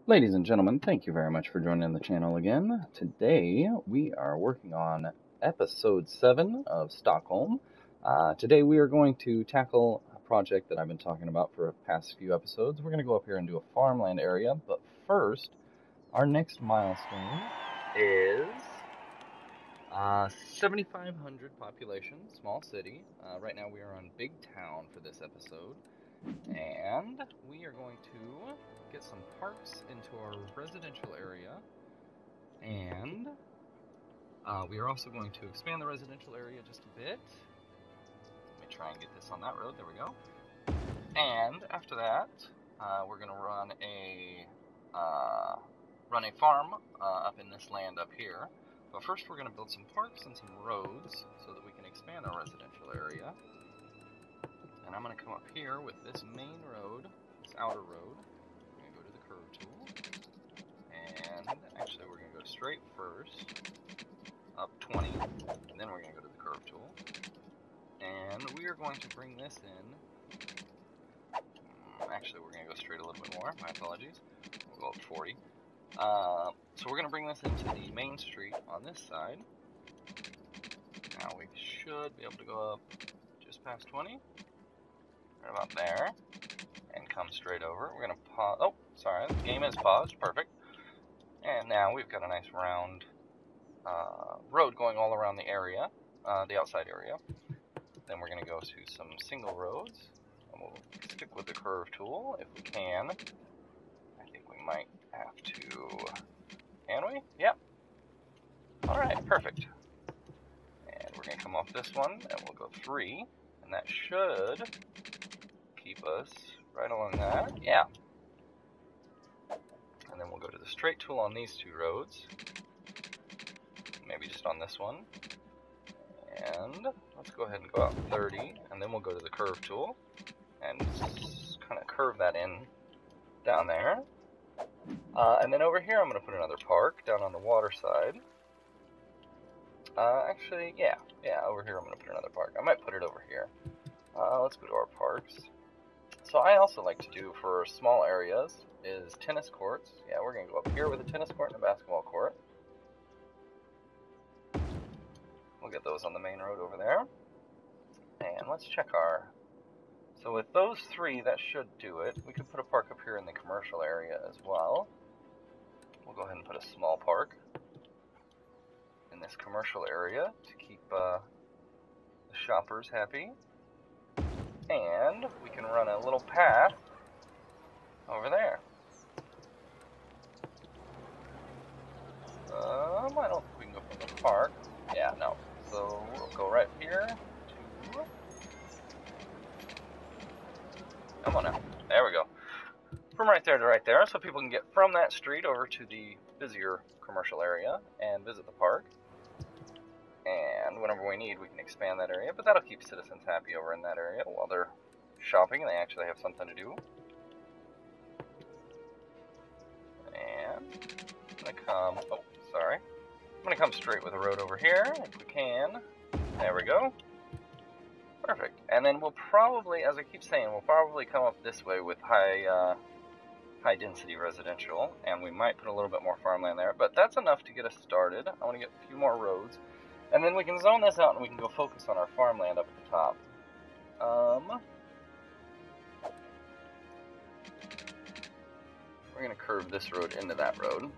Ladies and gentlemen, thank you very much for joining the channel again. Today we are working on episode 7 of Stockholm. Today we are going to tackle a project that I've been talking about for the past few episodes. We're going to go up here and do a farmland area, but first, our next milestone is 7,500 population, small city. Right now we are on Big Town for this episode. And we are going to get some parks into our residential area, and we are also going to expand the residential area just a bit. Let me try and get this on that road. There we go. And after that, we're going to run a farm up in this land up here. But first, we're going to build some parks and some roads so that we can expand our residential area. And I'm going to come up here with this main road, this outer road. I'm going to go to the curve tool. And actually we're going to go straight first, up 20, and then we're going to go to the curve tool. And we are going to bring this in. Actually, we're going to go straight a little bit more. My apologies. We'll go up 40. So we're going to bring this into the main street on this side. Now we should be able to go up just past 20. Right about there, and come straight over. We're going to pause. Oh, sorry, the game is paused. Perfect. And now we've got a nice round road going all around the area, the outside area. Then we're going to go to some single roads, and we'll stick with the curve tool if we can. I think we might have to. Can we? Yep. All right, perfect. And we're going to come off this one, and we'll go 3, and that should keep us right along that. Yeah. And then we'll go to the straight tool on these two roads. Maybe just on this one. And let's go ahead and go out 30. And then we'll go to the curve tool and kind of curve that in down there. And then over here I'm going to put another park down on the water side. Actually, yeah, over here I'm going to put another park. I might put it over here. Let's go to our parks. So I also like to do for small areas is tennis courts. Yeah, we're going to go up here with a tennis court and a basketball court. We'll get those on the main road over there. And let's check our... So with those 3, that should do it. We could put a park up here in the commercial area as well. We'll go ahead and put a small park in this commercial area to keep the shoppers happy. And we can run a little path over there. I don't think we can go from the park. Yeah, no. So we'll go right here to... Come on now. There we go. From right there to right there, so people can get from that street over to the busier commercial area and visit the park. And whenever we need, we can expand that area, but that'll keep citizens happy over in that area while they're shopping and they actually have something to do. And I'm going to come, oh, sorry. I'm going to come straight with the road over here, if we can. There we go. Perfect. And then we'll probably, as I keep saying, we'll probably come up this way with high density residential, and we might put a little bit more farmland there, but that's enough to get us started. I want to get a few more roads. And then we can zone this out and we can go focus on our farmland up at the top. We're going to curve this road into that road.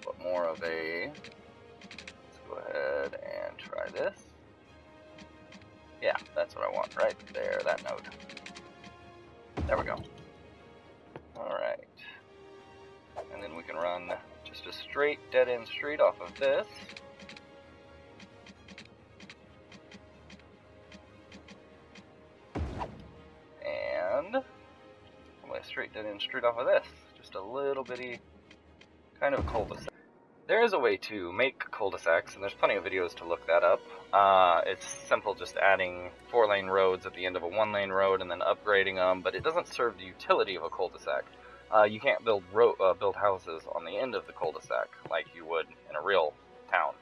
Put more of a... Let's go ahead and try this. Yeah, that's what I want right there, that node. There we go. Alright. And then we can run just a straight dead-end street off of this. Straight dead-end street off of this. Just a little bitty kind of cul-de-sac. There is a way to make cul-de-sacs, and there's plenty of videos to look that up. It's simple, just adding 4-lane roads at the end of a 1-lane road and then upgrading them, but it doesn't serve the utility of a cul-de-sac. You can't build houses on the end of the cul-de-sac like you would in a real town.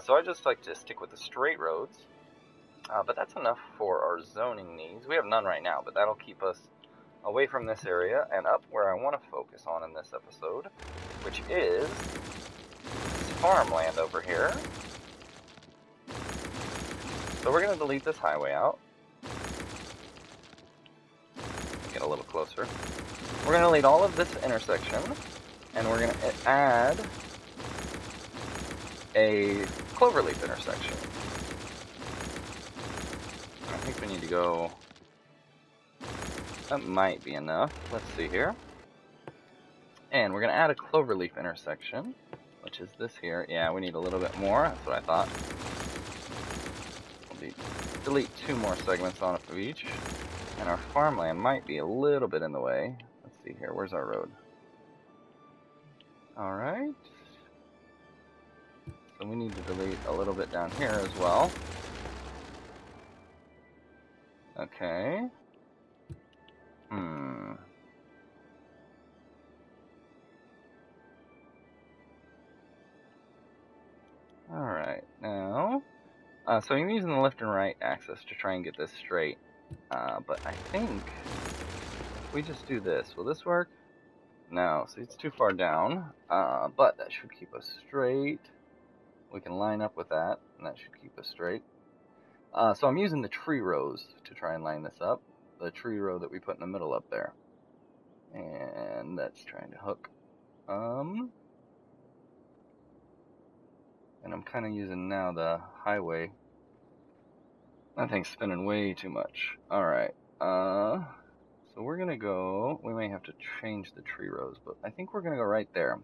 So I just like to stick with the straight roads. But that's enough for our zoning needs. We have none right now, but that'll keep us away from this area and up where I want to focus on in this episode, which is farmland over here. So we're going to delete this highway out. Get a little closer. We're going to delete all of this intersection, and we're going to add a cloverleaf intersection. I think we need to go... That might be enough. Let's see here. And we're going to add a cloverleaf intersection, which is this here. Yeah, we need a little bit more. That's what I thought. We'll delete 2 more segments on of each. And our farmland might be a little bit in the way. Let's see here. Where's our road? Alright. So we need to delete a little bit down here as well. Okay. Alright, now... so I'm using the left and right axis to try and get this straight. But I think if we just do this, will this work? No, see, it's too far down. But that should keep us straight. We can line up with that, and that should keep us straight. So I'm using the tree rows to try and line this up. The tree row that we put in the middle up there. And that's trying to hook. And I'm kind of using now the highway. That thing's spinning way too much. Alright. So we're going to go... We may have to change the tree rows, but I think we're going to go right there.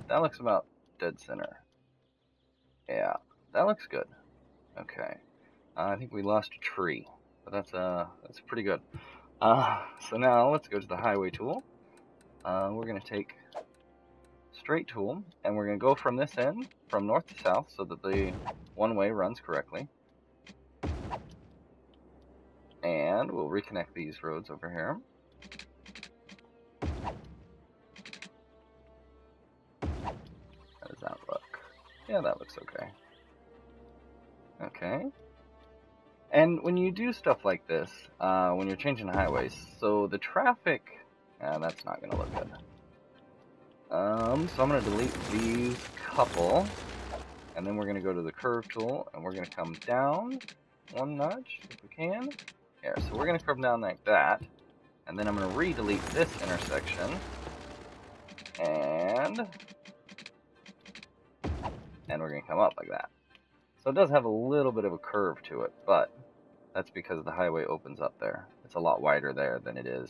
That looks about dead center. Yeah, that looks good. Okay. I think we lost a tree, but that's pretty good. So now let's go to the highway tool. We're going to take straight tool, and we're going to go from this end, from north to south, so that the one-way runs correctly. And we'll reconnect these roads over here. How does that look? Yeah, that looks okay. Okay. And when you do stuff like this, when you're changing highways, so the traffic, that's not going to look good. So I'm going to delete these couple, and then we're going to go to the curve tool, and we're going to come down 1 notch, if we can. Here, so we're going to curve down like that, and then I'm going to re-delete this intersection, and we're going to come up like that. So it does have a little bit of a curve to it, but that's because the highway opens up there. It's a lot wider there than it is.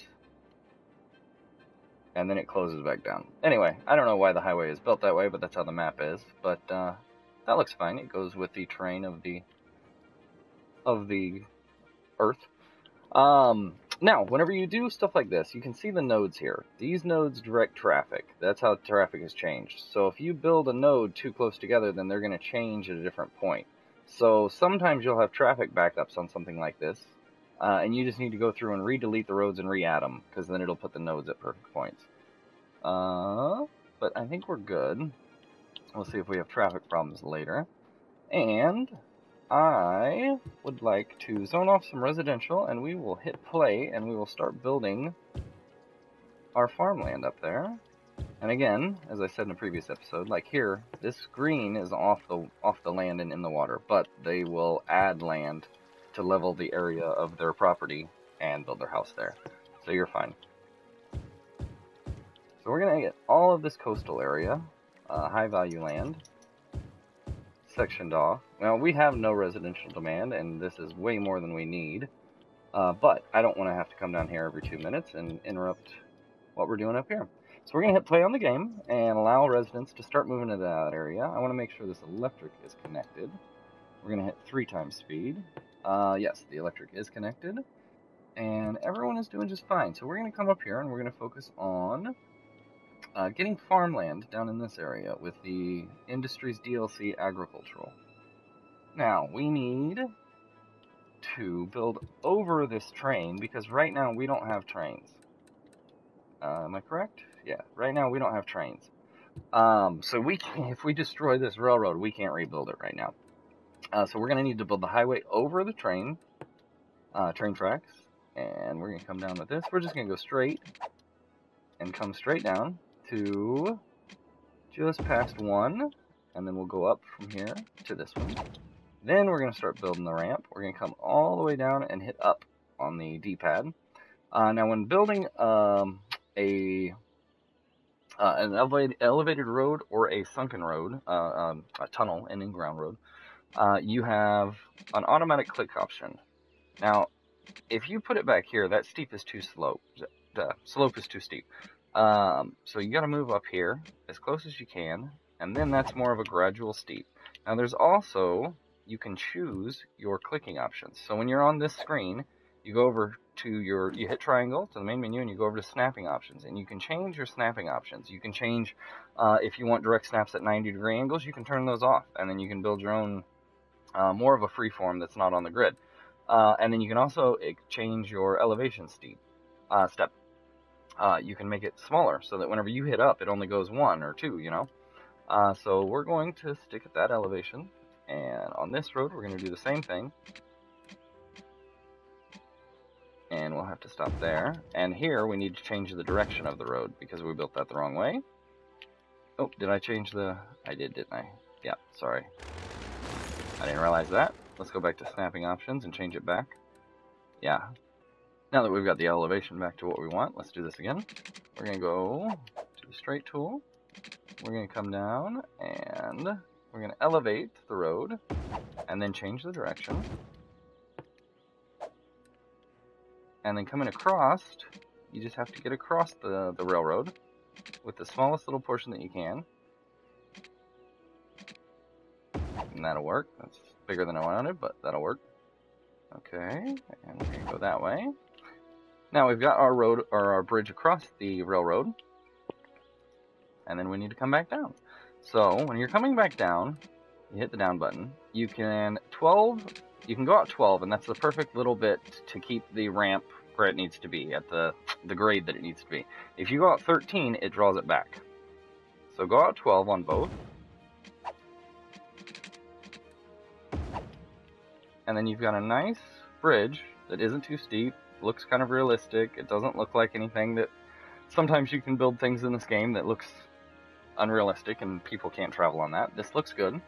And then it closes back down. Anyway, I don't know why the highway is built that way, but that's how the map is. But that looks fine. It goes with the terrain of the Earth. Now, whenever you do stuff like this, you can see the nodes here. These nodes direct traffic. That's how traffic has changed. So if you build a node too close together, then they're going to change at a different point. So sometimes you'll have traffic backups on something like this, and you just need to go through and re-delete the roads and re-add them, because then it'll put the nodes at perfect points. But I think we're good. We'll see if we have traffic problems later. And I would like to zone off some residential, and we will hit play, and we will start building our farmland up there. And again, as I said in a previous episode, like here, this green is off the land and in the water, but they will add land to level the area of their property and build their house there. So you're fine. So we're going to get all of this coastal area, high value land, sectioned off. Now, we have no residential demand, and this is way more than we need. But I don't want to have to come down here every 2 minutes and interrupt what we're doing up here. So we're going to hit play on the game and allow residents to start moving to that area. I want to make sure this electric is connected. We're going to hit 3 times speed. Yes, the electric is connected. And everyone is doing just fine. So we're going to come up here and we're going to focus on getting farmland down in this area with the Industries DLC Agricultural. Now, we need to build over this train because right now we don't have trains. Am I correct? Yeah, right now we don't have trains. So we can't, if we destroy this railroad, we can't rebuild it right now. So we're going to need to build the highway over the train tracks. And we're going to come down with this. We're just going to go straight and come straight down to just past 1. And then we'll go up from here to this one. Then we're going to start building the ramp. We're going to come all the way down and hit up on the D-pad. Now, when building an elevated road or a sunken road, a tunnel, an in-ground road, you have an automatic click option. Now, if you put it back here, that steep is too slow. The slope is too steep. So you got to move up here as close as you can, and then that's more of a gradual steep. Now, there's also, you can choose your clicking options. So when you're on this screen, you go over to you hit triangle to the main menu, and you go over to snapping options, and you can change your snapping options. You can change, if you want direct snaps at 90-degree angles, you can turn those off, and then you can build your own, more of a free form that's not on the grid. And then you can also change your elevation step. You can make it smaller so that whenever you hit up, it only goes 1 or 2, you know. So we're going to stick at that elevation, and on this road, we're going to do the same thing. And we'll have to stop there. And here, we need to change the direction of the road because we built that the wrong way. Oh, did I change the... I did, didn't I? Yeah, sorry. I didn't realize that. Let's go back to snapping options and change it back. Yeah. Now that we've got the elevation back to what we want, let's do this again. We're going to go to the straight tool. We're going to come down and we're going to elevate the road and then change the direction. And then coming across, you just have to get across the railroad with the smallest little portion that you can. And that'll work. That's bigger than I wanted, but that'll work. Okay, and we're going to go that way. Now we've got our road, or our bridge across the railroad. And then we need to come back down. So when you're coming back down, you hit the down button. You can go out 12, and that's the perfect little bit to keep the ramp where it needs to be, at the grade that it needs to be. If you go out 13, it draws it back. So go out 12 on both. And then you've got a nice bridge that isn't too steep, looks kind of realistic. It doesn't look like anything that... Sometimes you can build things in this game that looks unrealistic and people can't travel on that. This looks good.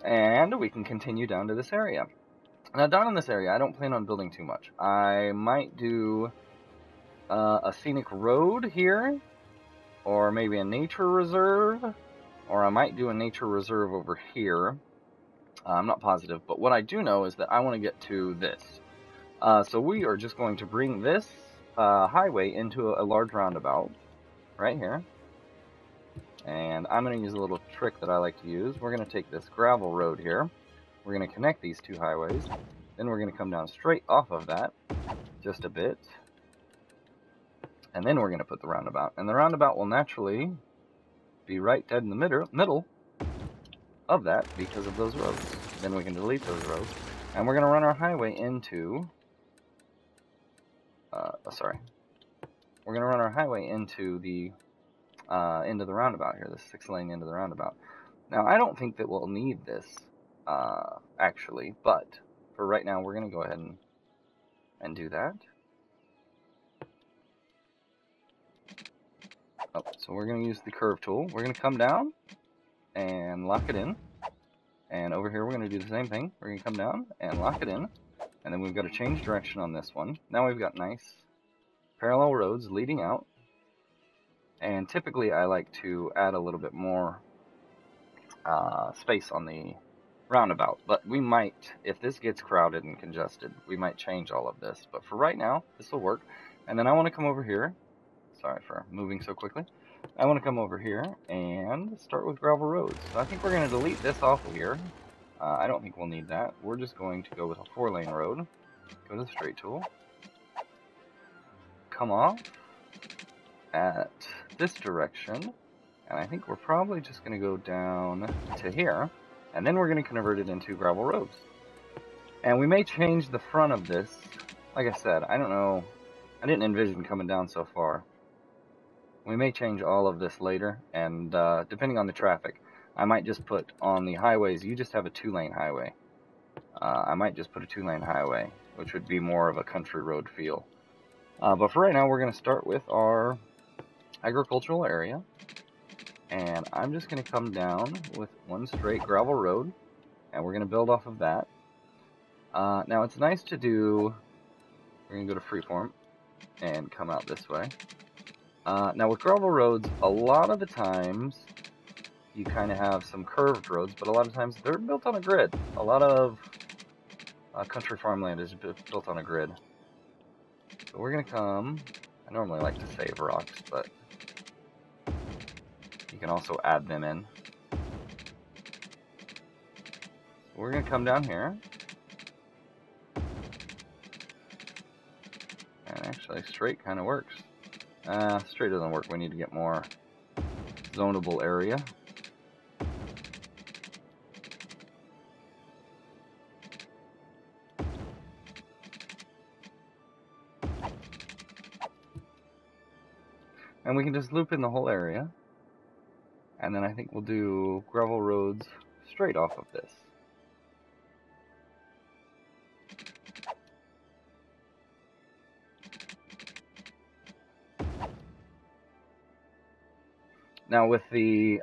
And we can continue down to this area. Now, down in this area, I don't plan on building too much. I might do a scenic road here, or maybe a nature reserve, or I might do a nature reserve over here. I'm not positive, but what I do know is that I want to get to this. So we are just going to bring this highway into a large roundabout right here. And I'm going to use a little trick that I like to use. We're going to take this gravel road here. We're going to connect these two highways. Then we're going to come down straight off of that just a bit. And then we're going to put the roundabout. And the roundabout will naturally be right dead in the middle of that because of those roads. Then we can delete those roads. And we're going to run our highway into... We're going to run our highway into the roundabout here, this 6-lane into the roundabout. Now, I don't think that we'll need this, actually, but for right now, we're going to go ahead and do that. Oh, so we're going to use the curve tool. We're going to come down and lock it in. And over here, we're going to do the same thing. We're going to come down and lock it in. And then we've got to change direction on this one. Now we've got nice parallel roads leading out. And typically, I like to add a little bit more space on the roundabout. But we might, if this gets crowded and congested, we might change all of this. But for right now, this will work. And then I want to come over here. Sorry for moving so quickly. I want to come over here and start with gravel roads. So I think we're going to delete this off of here. I don't think we'll need that. We're just going to go with a 4-lane road. Go to the straight tool. Come off at this direction. And I think we're probably just going to go down to here. And then we're going to convert it into gravel roads. And we may change the front of this. Like I said, I don't know. I didn't envision coming down so far. We may change all of this later, and depending on the traffic, I might just put on the highways, you just have a 2-lane highway. I might just put a 2-lane highway, which would be more of a country road feel. But for right now, we're going to start with our agricultural area. And I'm just going to come down with one straight gravel road, and we're going to build off of that. Now, it's nice to do... We're going to go to freeform and come out this way. Now, with gravel roads, a lot of the times, you kind of have some curved roads, but a lot of times they're built on a grid. A lot of country farmland is built on a grid. So we're going to come... I normally like to save rocks, but you can also add them in. So we're going to come down here. And actually, straight kind of works. Straight doesn't work. We need to get more zonable area. And we can just loop in the whole area. And then I think we'll do gravel roads straight off of this. Now with the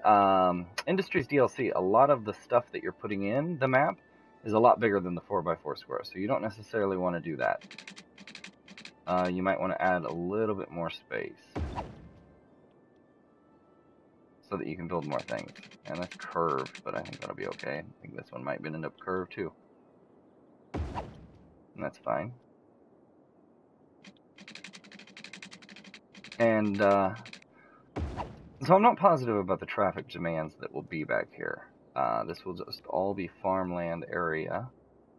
Industries DLC, a lot of the stuff that you're putting in the map is a lot bigger than the 4x4 square, so you don't necessarily want to do that. You might want to add a little bit more space so that you can build more things. And that's curved, but I think that'll be okay. I think this one might end up curved too. And that's fine. And so I'm not positive about the traffic demands that will be back here. This will just all be farmland area,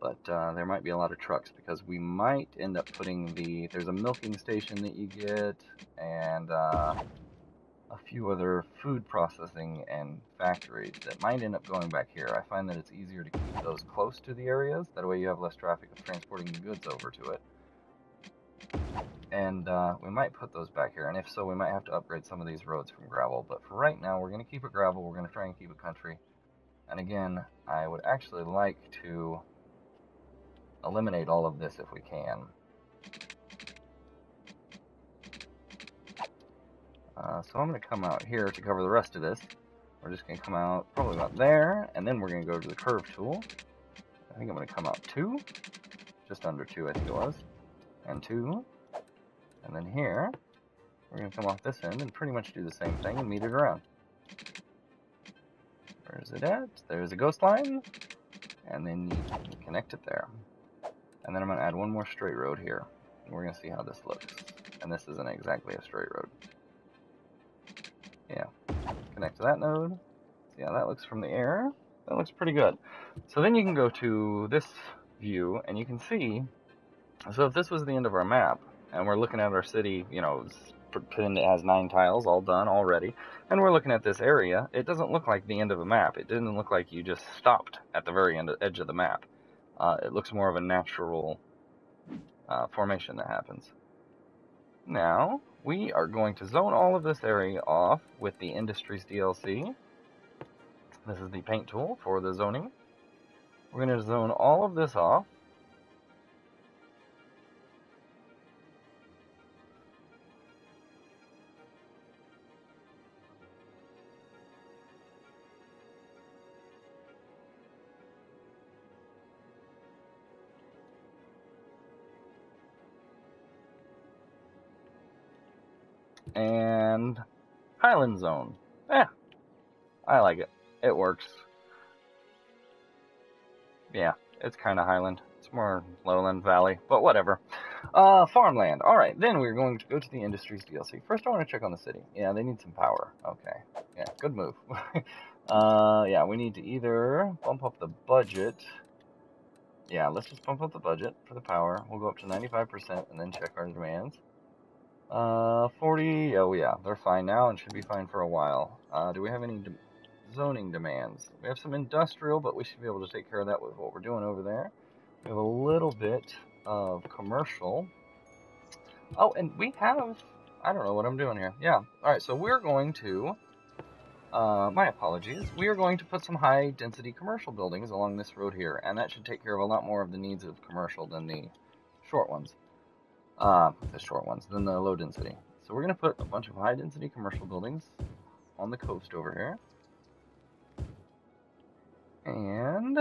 but there might be a lot of trucks because we might end up putting there's a milking station that you get, and a few other food processing and factories that might end up going back here. I find that it's easier to keep those close to the areas. That way you have less traffic of transporting the goods over to it. And we might put those back here, and if so, we might have to upgrade some of these roads from gravel. But for right now, we're going to keep it gravel. We're going to try and keep it country. And again, I would actually like to eliminate all of this if we can. So I'm going to come out here to cover the rest of this. We're just going to come out probably about there, and then we're going to go to the curve tool. I think I'm going to come out 2, just under 2 I think it was, and 2. And then here, we're going to come off this end and pretty much do the same thing and meet it around. Where's it at? There's a ghost line, and then you connect it there. And then I'm going to add one more straight road here, and we're going to see how this looks. And this isn't exactly a straight road. Yeah, connect to that node. See how that looks from the air? That looks pretty good. So then you can go to this view, and you can see, so if this was the end of our map, and we're looking at our city, you know, pretend it has 9 tiles all done already, and we're looking at this area, it doesn't look like the end of a map. It didn't look like you just stopped at the very edge of the map. It looks more of a natural formation that happens. Now, we are going to zone all of this area off with the Industries DLC. This is the paint tool for the zoning. We're going to zone all of this off. And Highland Zone. I like it. It works. Yeah, it's kind of Highland. It's more lowland valley, but whatever. Farmland. Alright, then we're going to go to the Industries DLC. First, I want to check on the city. Yeah, they need some power. Okay. Yeah, good move. Yeah, we need to either bump up the budget. Yeah, let's just bump up the budget for the power. We'll go up to 95% and then check our demands. 40, oh yeah, they're fine now and should be fine for a while. Do we have any zoning demands? We have some industrial, but we should be able to take care of that with what we're doing over there. We have a little bit of commercial. Oh, and we have, I don't know what I'm doing here. Yeah, alright, so we're going to My apologies. We are going to put some high-density commercial buildings along this road here, and that should take care of a lot more of the needs of commercial than the short ones. Than the low-density. So we're going to put a bunch of high-density commercial buildings on the coast over here. And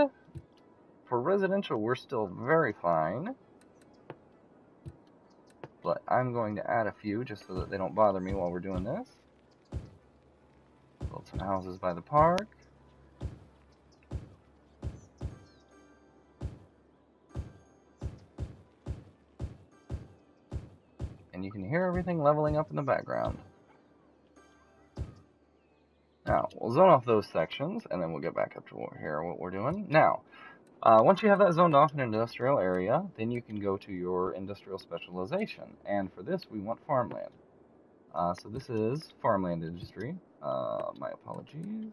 for residential, we're still very fine. But I'm going to add a few just so that they don't bother me while we're doing this. Build some houses by the park. And you can hear everything leveling up in the background. Now, we'll zone off those sections, and then we'll get back up to what we're doing. Now, once you have that zoned off in an industrial area, then you can go to your industrial specialization. And for this, we want farmland. So this is farmland industry. My apologies.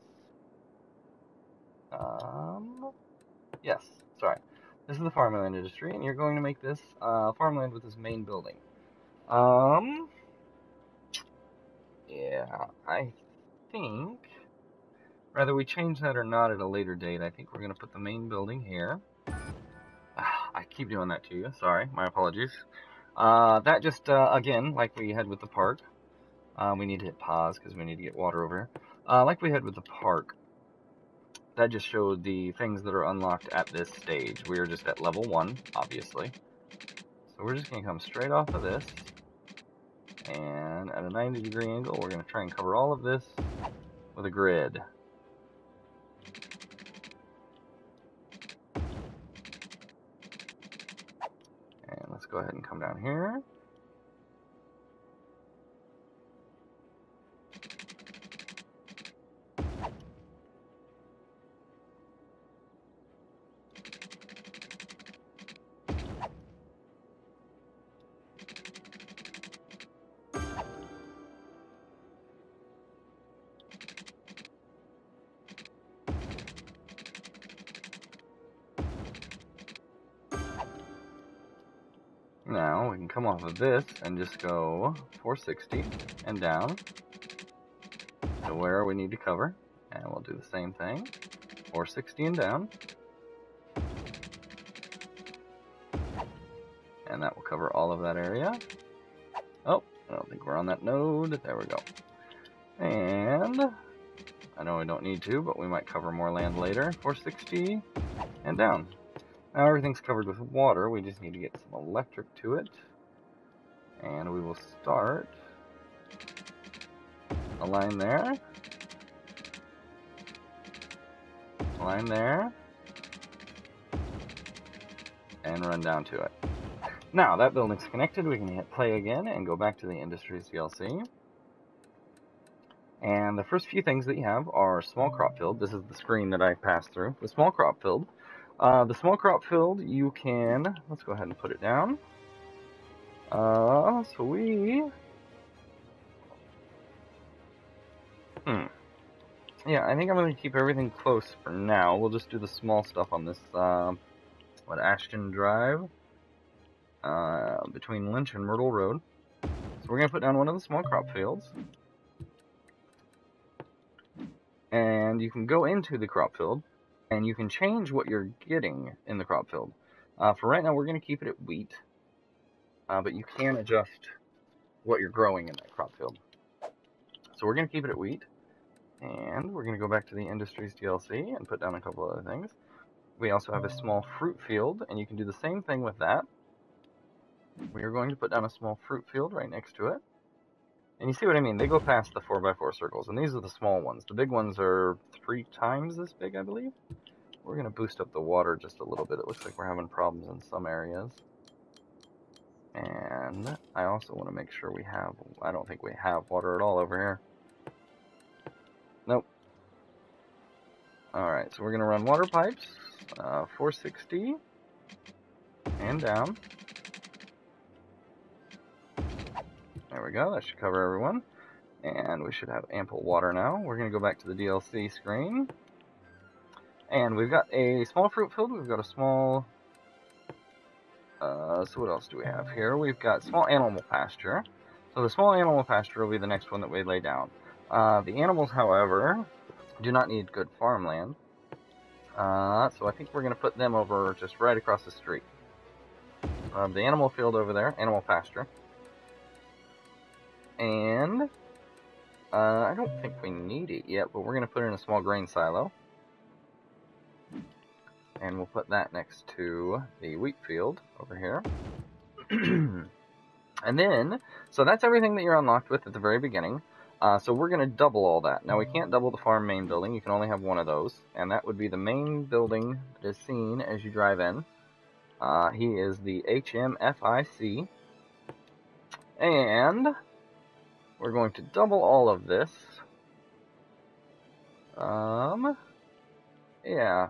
Yes, sorry. This is the farmland industry, and you're going to make this farmland with this main building. Yeah, I think, whether we change that or not at a later date, I think we're going to put the main building here. I keep doing that to you. Sorry, my apologies. That just, again, like we had with the park, we need to hit pause because we need to get water over here. Like we had with the park, that just showed the things that are unlocked at this stage. We are just at level 1, obviously. So we're just going to come straight off of this. And at a 90-degree angle, we're going to try and cover all of this with a grid. And let's go ahead and come down here. Now we can come off of this and just go 460 and down to where we need to cover, and we'll do the same thing, 460 and down, and that will cover all of that area. Oh, I don't think we're on that node. There we go. And I know we don't need to, but we might cover more land later. 460 and down. Now everything's covered with water, we just need to get some electric to it. And we will start a line there. A line there. And run down to it. Now that building's connected, we can hit play again and go back to the Industries DLC. And the first few things that you have are small crop field. This is the screen that I passed through. The small crop field. The small crop field, you can, let's go ahead and put it down. Yeah, I think I'm going to keep everything close for now. We'll just do the small stuff on this, Ashton Drive, between Lynch and Myrtle Road. So we're going to put down one of the small crop fields. And you can go into the crop field, and you can change what you're getting in the crop field. For right now, we're going to keep it at wheat, but you can adjust what you're growing in that crop field. So we're going to keep it at wheat, and we're going to go back to the Industries DLC and put down a couple other things. We also have a small fruit field, and you can do the same thing with that. We are going to put down a small fruit field right next to it. And you see what I mean? They go past the 4x4 circles, and these are the small ones. The big ones are 3 times this big, I believe. We're going to boost up the water just a little bit. It looks like we're having problems in some areas. And I also want to make sure we have... I don't think we have water at all over here. Nope. Alright, so we're going to run water pipes. 460. And down. There we go, that should cover everyone. And we should have ample water now. We're going to go back to the DLC screen. And we've got a small fruit field, we've got a small... so what else do we have here? We've got small animal pasture. So the small animal pasture will be the next one that we lay down. The animals, however, do not need good farmland. So I think we're going to put them over just right across the street. The animal field over there, animal pasture. And I don't think we need it yet, but we're going to put in a small grain silo. And we'll put that next to the wheat field over here. And then, so that's everything that you're unlocked with at the very beginning. So we're going to double all that. Now, we can't double the farm main building. You can only have one of those. And that would be the main building that is seen as you drive in. He is the HMFIC. And we're going to double all of this. Yeah.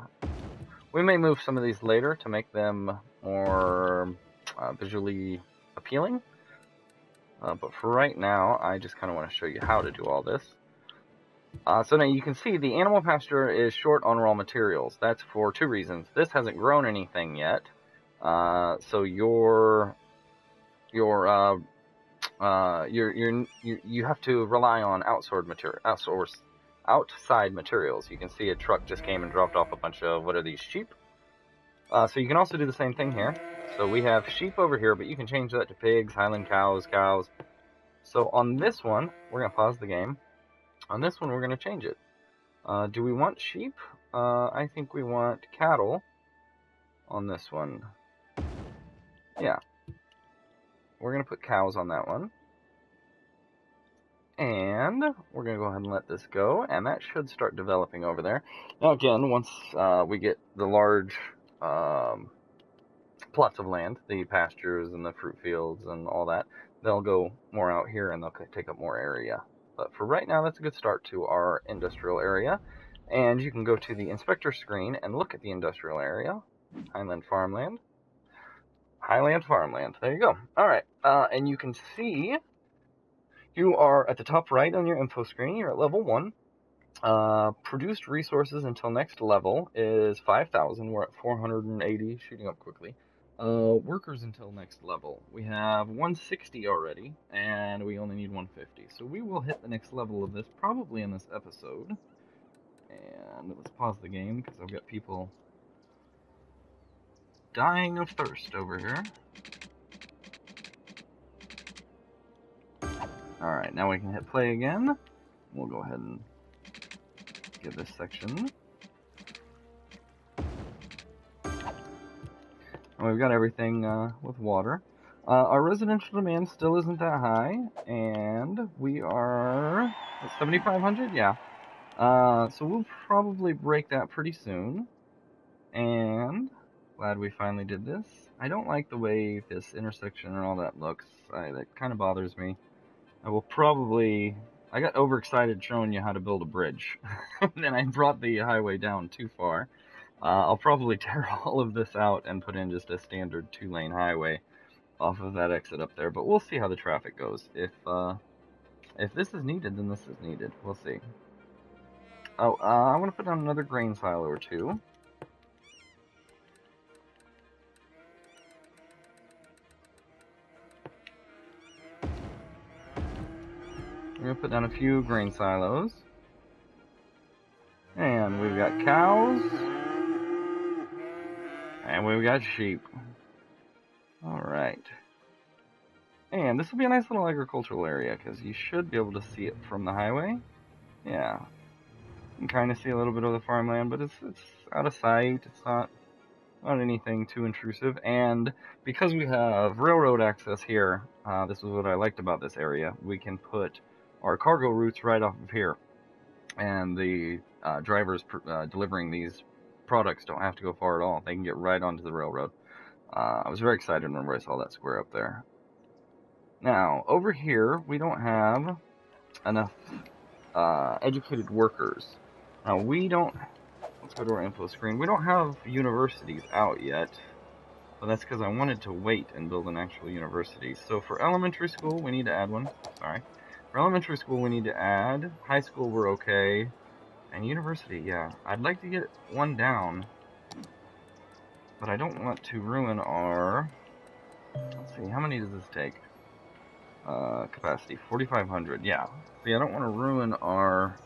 We may move some of these later to make them more visually appealing. But for right now, I just kind of want to show you how to do all this. So now you can see the animal pasture is short on raw materials. That's for two reasons. This hasn't grown anything yet. So you have to rely on outside materials. You can see a truck just came and dropped off a bunch of, what are these, sheep? So you can also do the same thing here. So we have sheep over here, but you can change that to pigs, Highland cows. So on this one, we're going to pause the game. On this one, we're going to change it. Do we want sheep? I think we want cattle on this one. Yeah. We're going to put cows on that one. And we're going to go ahead and let this go, and that should start developing over there. Now again, once we get the large plots of land, the pastures and the fruit fields and all that, they'll go more out here and they'll take up more area. But for right now, that's a good start to our industrial area. And you can go to the inspector screen and look at the industrial area. Highland Farmland. There you go. Alright, and you can see you are at the top right on your info screen. You're at level 1. Produced resources until next level is 5,000. We're at 480, shooting up quickly. Workers until next level. We have 160 already, and we only need 150. So we will hit the next level of this probably in this episode. And let's pause the game because I've got people dying of thirst over here. Alright, now we can hit play again. We'll go ahead and give this section. And we've got everything with water. Our residential demand still isn't that high, and we are at 7,500, yeah. So we'll probably break that pretty soon. And glad we finally did this. I don't like the way this intersection and all that looks. That kind of bothers me. I got overexcited showing you how to build a bridge. Then I brought the highway down too far. I'll probably tear all of this out and put in just a standard 2-lane highway off of that exit up there. But we'll see how the traffic goes. If this is needed, then this is needed. We'll see. Oh, I'm going to put down another grain silo or two. We're going to put down a few grain silos. And we've got cows. And we've got sheep. Alright. And this will be a nice little agricultural area, because you should be able to see it from the highway. Yeah. You can kind of see a little bit of the farmland, but it's out of sight. It's not anything too intrusive. And because we have railroad access here, this is what I liked about this area. We can put our cargo routes right off of here. And the drivers delivering these products don't have to go far at all. They can get right onto the railroad. I was very excited whenever I saw that square up there. Now, over here, we don't have enough educated workers. Now, let's go to our info screen. We don't have universities out yet, but that's because I wanted to wait and build an actual university. So for elementary school, we need to add one. Sorry. For elementary school, we need to add. High school, we're okay. And university, yeah. I'd like to get one down, but I don't want to ruin our... Let's see, how many does this take? Capacity 4,500. Yeah. See, I don't want to ruin our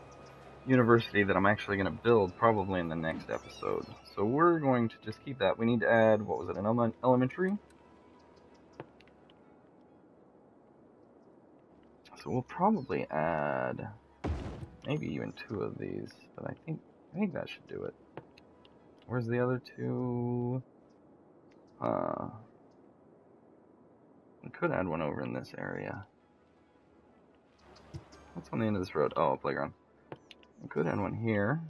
university that I'm actually going to build probably in the next episode. So we're going to just keep that. We need to add, what was it, an elementary? So we'll probably add maybe even 2 of these, but I think that should do it. Where's the other 2? We could add one over in this area. What's on the end of this road? Oh, a playground. We could add one here.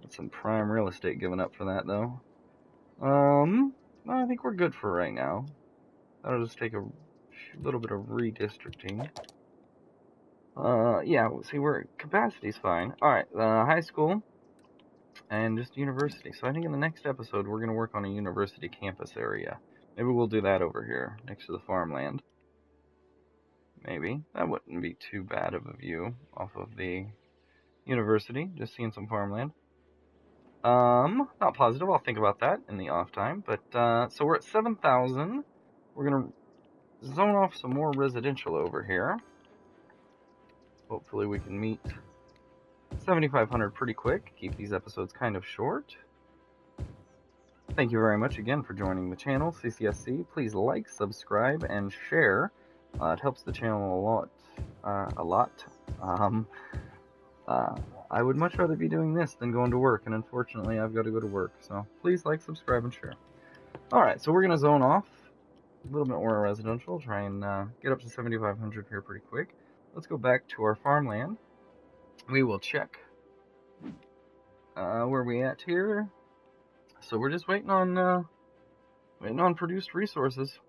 That's some prime real estate given up for that, though. I think we're good for right now. That'll just take a little bit of redistricting. Yeah, see, capacity's fine. Alright, high school and just university. So I think in the next episode, we're going to work on a university campus area. Maybe we'll do that over here, next to the farmland. Maybe. That wouldn't be too bad of a view off of the university, just seeing some farmland. Not positive, I'll think about that in the off time, but, so we're at 7,000. We're gonna zone off some more residential over here. Hopefully we can meet 7,500 pretty quick, keep these episodes kind of short. Thank you very much again for joining the channel, CCSC. Please like, subscribe, and share. It helps the channel a lot. I would much rather be doing this than going to work, and unfortunately I've got to go to work, so please like, subscribe, and share. Alright, so we're going to zone off a little bit more residential, try and get up to 7,500 here pretty quick. Let's go back to our farmland. We will check where we at here. So we're just waiting on produced resources.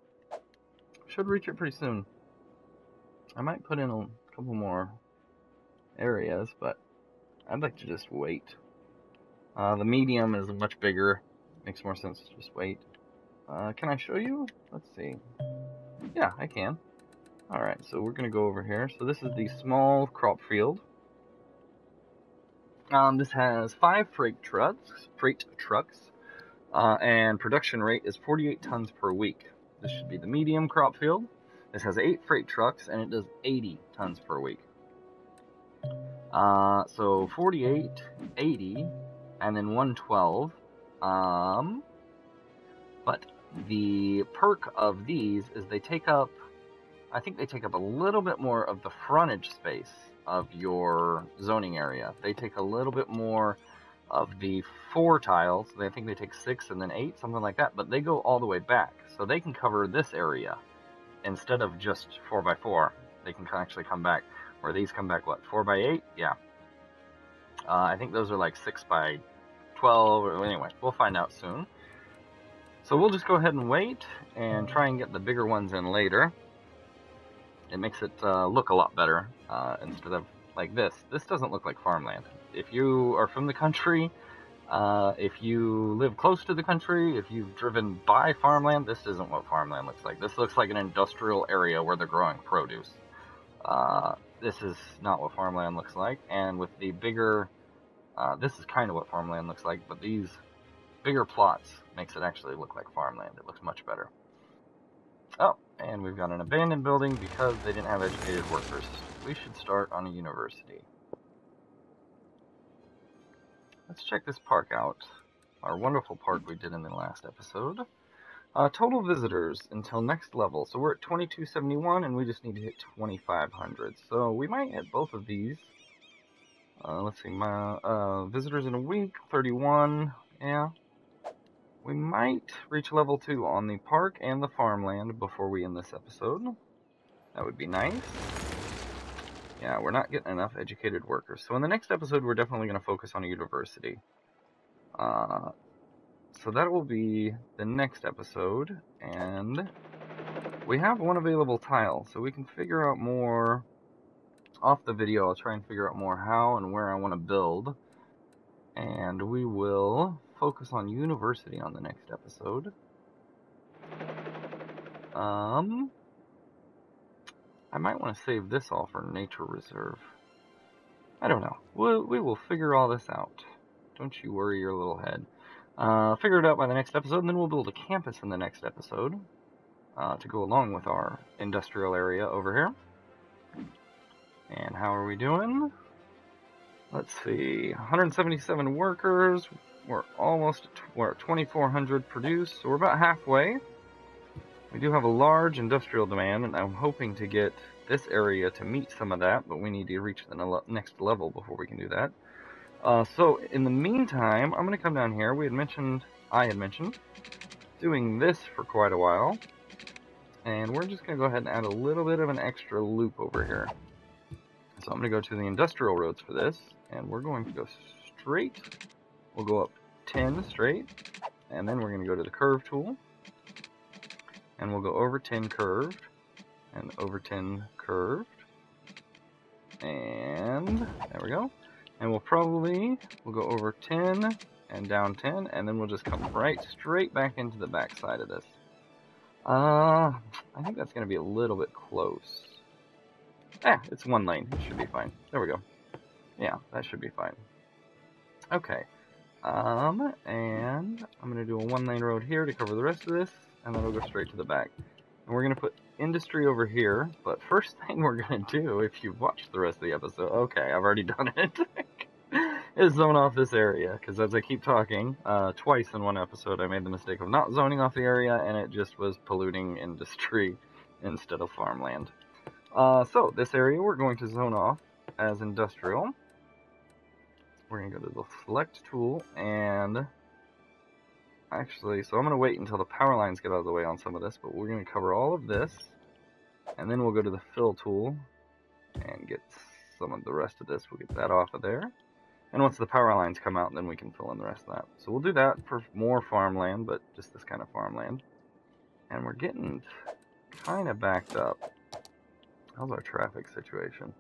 Should reach it pretty soon. I might put in a couple more areas, but I'd like to just wait. The medium is much bigger. Makes more sense to just wait. Can I show you? Let's see. Yeah, I can. Alright, so we're going to go over here. So this is the small crop field. This has 5 freight trucks, and production rate is 48 tons per week. This should be the medium crop field. This has 8 freight trucks, and it does 80 tons per week. So 48, 80, and then 112. But the perk of these is they take up, I think they take up a little bit more of the frontage space of your zoning area. They take a little bit more of the 4 tiles. I think they take 6 and then 8, something like that, but they go all the way back. So they can cover this area instead of just 4x4. They can actually come back. Where these come back, what, 4x8? Yeah. I think those are like 6x12. Anyway, we'll find out soon. So we'll just go ahead and wait and try and get the bigger ones in later. It makes it look a lot better instead of like this. This doesn't look like farmland. If you are from the country, if you live close to the country, if you've driven by farmland, this isn't what farmland looks like. This looks like an industrial area where they're growing produce. This is not what farmland looks like, and with the bigger, this is kind of what farmland looks like, but these bigger plots makes it actually look like farmland. It looks much better. Oh, and we've got an abandoned building because they didn't have educated workers. We should start on a university. Let's check this park out. Our wonderful park we did in the last episode. Total visitors until next level. So we're at 2271 and we just need to hit 2500. So we might hit both of these. Let's see, my visitors in a week, 31. Yeah. We might reach level 2 on the park and the farmland before we end this episode. That would be nice. Yeah, we're not getting enough educated workers. So in the next episode, we're definitely going to focus on a university. So that will be the next episode, and we have one available tile, so we can figure out more off the video. I'll try and figure out more how and where I want to build, and we will focus on university on the next episode. I might want to save this all for nature reserve. I don't know. We will figure all this out. Don't you worry your little head. Figure it out by the next episode, and then we'll build a campus in the next episode. to go along with our industrial area over here. And how are we doing? Let's see, 177 workers. We're at 2,400 produced, so we're about halfway. We do have a large industrial demand, and I'm hoping to get this area to meet some of that, but we need to reach the next level before we can do that. So in the meantime, I'm going to come down here. I had mentioned doing this for quite a while, and we're just going to go ahead and add a little bit of an extra loop over here. So I'm going to go to the industrial roads for this, and we're going to go straight. We'll go up 10 straight, and then we're going to go to the curve tool, and we'll go over 10 curved, and over 10 curved, and there we go. And we'll go over 10 and down 10, and then we'll just come right straight back into the back side of this. I think that's going to be a little bit close. It's one lane. It should be fine. There we go. Yeah, that should be fine. Okay. And I'm going to do a one-lane road here to cover the rest of this, and then we'll go straight to the back. And we're going to put industry over here, but first thing we're going to do, if you've watched the rest of the episode, okay, I've already done it, is zone off this area, because as I keep talking, twice in one episode I made the mistake of not zoning off the area, and it just was polluting industry instead of farmland. So this area we're going to zone off as industrial. We're going to go to the select tool, and actually, so I'm going to wait until the power lines get out of the way on some of this, but we're going to cover all of this, and then we'll go to the fill tool and get some of the rest of this. We'll get that off of there. And once the power lines come out, then we can fill in the rest of that. So we'll do that for more farmland, but just this kind of farmland. And we're getting kind of backed up. How's our traffic situation?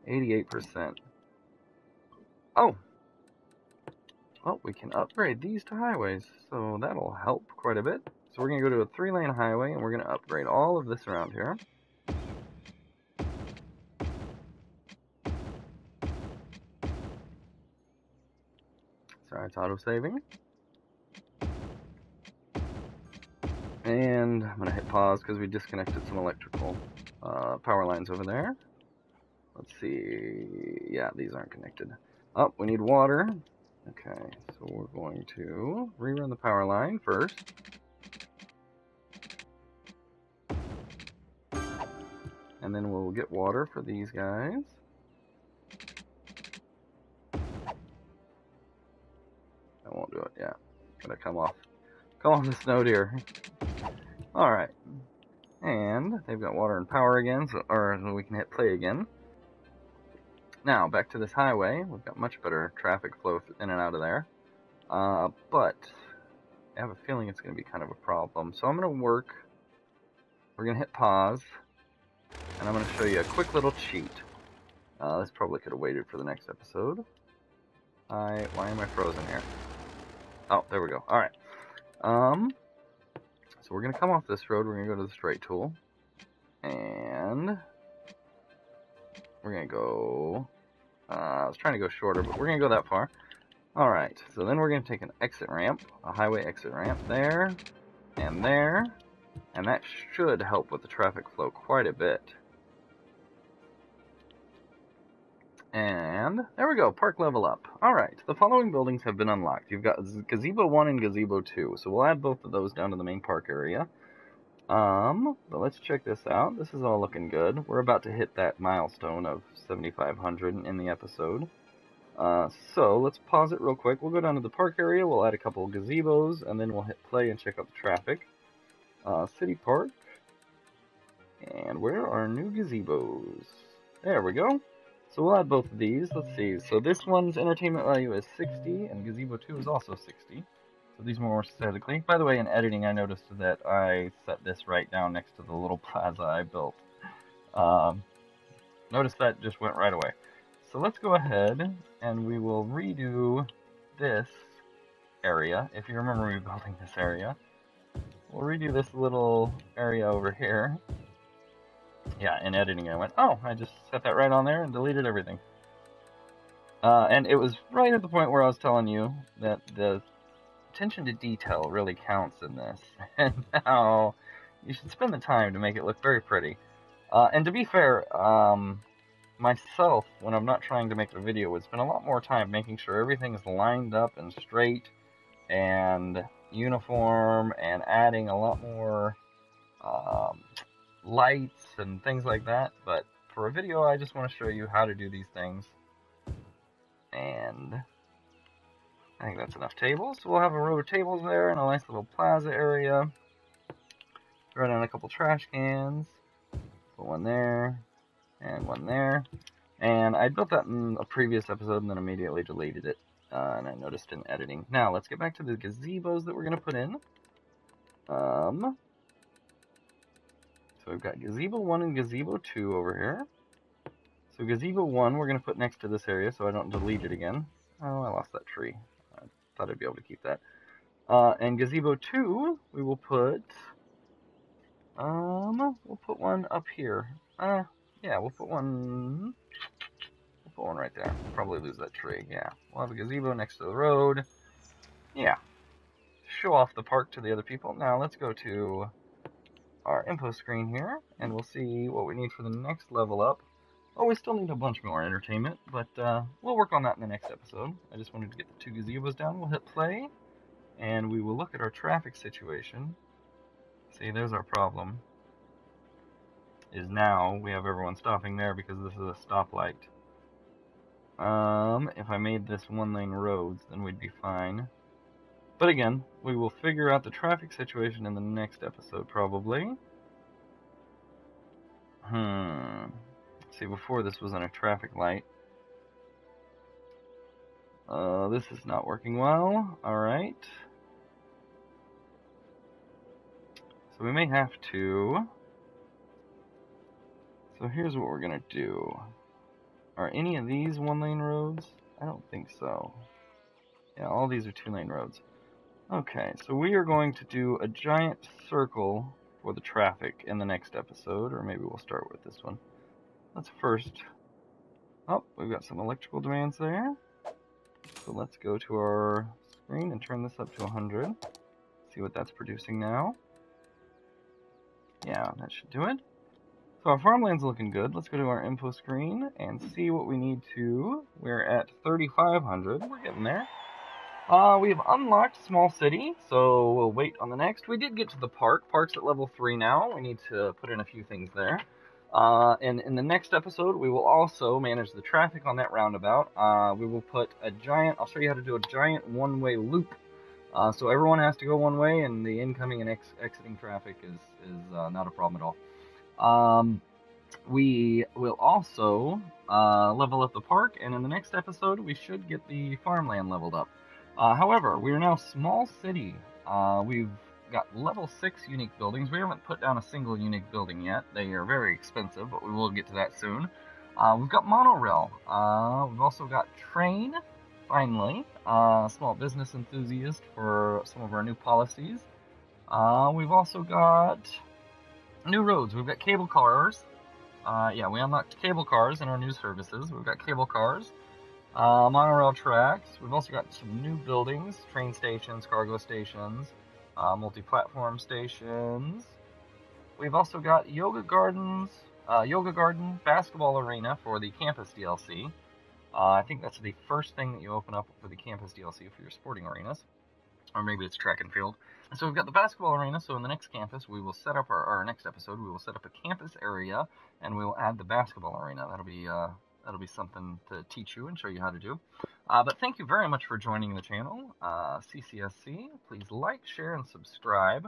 88%. Oh! Well, we can upgrade these to highways, so that'll help quite a bit. So we're going to go to a 3-lane highway, and we're going to upgrade all of this around here. Sorry, it's auto-saving. And I'm going to hit pause because we disconnected some electrical power lines over there. Let's see. Yeah, these aren't connected. Oh, we need water. Okay, so we're going to rerun the power line first. And then we'll get water for these guys. I won't do it yet. Gotta come off the snow deer. Alright. And they've got water and power again, so we can hit play again. Now, back to this highway. We've got much better traffic flow in and out of there. But I have a feeling it's going to be kind of a problem. So I'm going to we're going to hit pause, and I'm going to show you a quick little cheat. This probably could have waited for the next episode. Why am I frozen here? Oh, there we go. Alright. So we're going to come off this road. We're going to go to the straight tool. And we're going to go... I was trying to go shorter, but we're going to go that far. Alright, so then we're going to take an exit ramp, a highway exit ramp there, and that should help with the traffic flow quite a bit. And there we go, park level up. Alright, the following buildings have been unlocked. You've got Gazebo 1 and Gazebo 2, so we'll add both of those down to the main park area. But let's check this out. This is all looking good. We're about to hit that milestone of 7,500 in the episode. So let's pause it real quick. We'll go down to the park area, we'll add a couple of gazebos, and then we'll hit play and check out the traffic. City Park. And where are new gazebos? There we go. So we'll add both of these. Let's see. So this one's entertainment value is 60, and Gazebo 2 is also 60. So these more aesthetically. By the way, in editing, I noticed that I set this right down next to the little plaza I built. Notice that just went right away. So let's go ahead, and we will redo this area. If you remember rebuilding this area, we'll redo this little area over here. Yeah, in editing I went, oh, I just set that right on there and deleted everything. And it was right at the point where I was telling you that the attention to detail really counts in this. And now you should spend the time to make it look very pretty. And to be fair, myself, when I'm not trying to make a video, would spend a lot more time making sure everything is lined up and straight and uniform, and adding a lot more lights and things like that. But for a video, I just want to show you how to do these things. And I think that's enough tables. So we'll have a row of tables there and a nice little plaza area. Throw in a couple trash cans. Put one there and one there. And I built that in a previous episode and then immediately deleted it. And I noticed in editing. Now, let's get back to the gazebos that we're going to put in. So we've got gazebo 1 and gazebo 2 over here. So gazebo 1 we're going to put next to this area so I don't delete it again. Oh, I lost that tree. I thought I'd be able to keep that. And gazebo 2 we will put... we'll put one up here. Yeah, we'll put one right there. We'll probably lose that tree. Yeah, we'll have a gazebo next to the road. Yeah. Show off the park to the other people. Now let's go to our info screen here, and we'll see what we need for the next level up. Oh, we still need a bunch more entertainment, but we'll work on that in the next episode. I just wanted to get the 2 gazebos down. We'll hit play, and we will look at our traffic situation. See, there's our problem. Is now we have everyone stopping there because this is a stoplight. If I made this 1-lane roads, then we'd be fine. But again, we will figure out the traffic situation in the next episode, probably. See, before this was on a traffic light. This is not working well. Alright. So we may have to... So here's what we're going to do. Are any of these 1-lane roads? I don't think so. Yeah, all these are 2-lane roads. Okay, so we are going to do a giant circle for the traffic in the next episode, or maybe we'll start with this one. Let's first... Oh, we've got some electrical demands there. So let's go to our screen and turn this up to 100. See what that's producing now. Yeah, that should do it. So our farmland's looking good. Let's go to our info screen and see what we need to. We're at 3,500. We're getting there. We've unlocked Small City, so we'll wait on the next. We did get to the park. Park's at level 3 now. We need to put in a few things there. And in the next episode, we will also manage the traffic on that roundabout. We will put a giant... I'll show you how to do a giant one-way loop. So everyone has to go one way, and the incoming and exiting traffic is not a problem at all. We will also level up the park, and in the next episode we should get the farmland leveled up. However, we are now Small City. We've got level 6 unique buildings. We haven't put down a single unique building yet. They are very expensive, but we will get to that soon. We've got monorail. We've also got train, finally. Small business enthusiast for some of our new policies. We've also got new roads. We've got cable cars. Yeah, we unlocked cable cars in our new services. We've got cable cars, monorail tracks. We've also got some new buildings, train stations, cargo stations, multi-platform stations. We've also got yoga garden, basketball arena for the campus DLC. I think that's the first thing that you open up for the campus DLC for your sporting arenas. Or maybe it's track and field. So we've got the basketball arena, so in the next campus, we will set up our next episode, we will set up a campus area, and we will add the basketball arena. That'll be something to teach you and show you how to do. But thank you very much for joining the channel, CCSC. Please like, share, and subscribe.